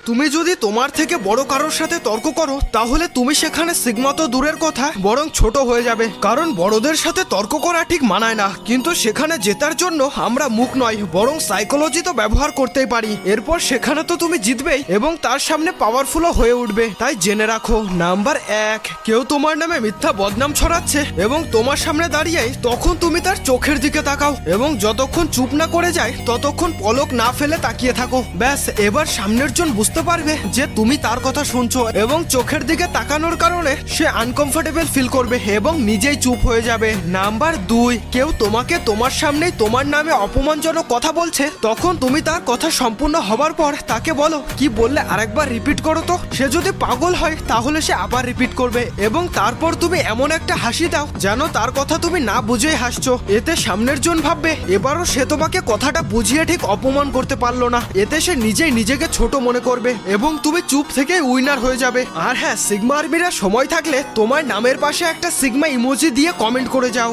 তুমি যদি তোমার থেকে বড় কারোর সাথে তর্ক করো তাহলে তুমি সেখানে সিগমা তো দূরের কথা বরং ছোট হয়ে যাবে, কারণ বড়দের সাথে তর্ক করা ঠিক মানায় না। কিন্তু সেখানে জেতার জন্য আমরা মুখ নয় বরং সাইকোলজি তো ব্যবহার করতেই পারি। এরপর সেখানে তো তুমি জিতবেই এবং তার সামনে পাওয়ারফুলও হয়ে উঠবে। তাই জেনে রাখো, নাম্বার 1, কেউ তোমার নামে মিথ্যা বদনাম ছড়াচ্ছে এবং তোমার সামনে দাঁড়িয়ে তখন তুমি তার চোখের দিকে তাকাও এবং যতক্ষণ চুপ না করে যায় ততক্ষণ পলক না ফেলে তাকিয়ে থাকো। ব্যাস, এবার সামনের জন বুঝতে পারবে যে তুমি তার কথা শুনছো এবং চোখের দিকে তাকানোর কারণে সে আনকমফোর্টেবল ফিল করবে এবং নিজেই চুপ হয়ে যাবে। নাম্বার 2, কেউ তোমাকে তোমার সামনেই তোমার নামে অপমানজনক কথা বলছে, তখন তুমি তার কথা সম্পূর্ণ হবার পর তাকে বলো, কি বললে আরেকবার রিপিট করো তো। সে যদি পাগল হয় তাহলে সে আবার রিপিট করবে এবং তারপর তুমি এমন একটা হাসি দাও যেন তার কথা তুমি না বুঝেই হাসছো। এতে সামনের জন ভাববে এবারও সে তোমাকে কথাটা বুঝিয়ে ঠিক অপমান করতে পারলো না। এতে সে নিজেই নিজেকে ছোট মনে করবে এবং তুমি চুপ থেকে উইনার হয়ে যাবে। আর হ্যাঁ, সিগমা আর্মিরা সময় থাকলে তোমার নামের পাশে একটা সিগমা ইমোজি দিয়ে কমেন্ট করে যাও।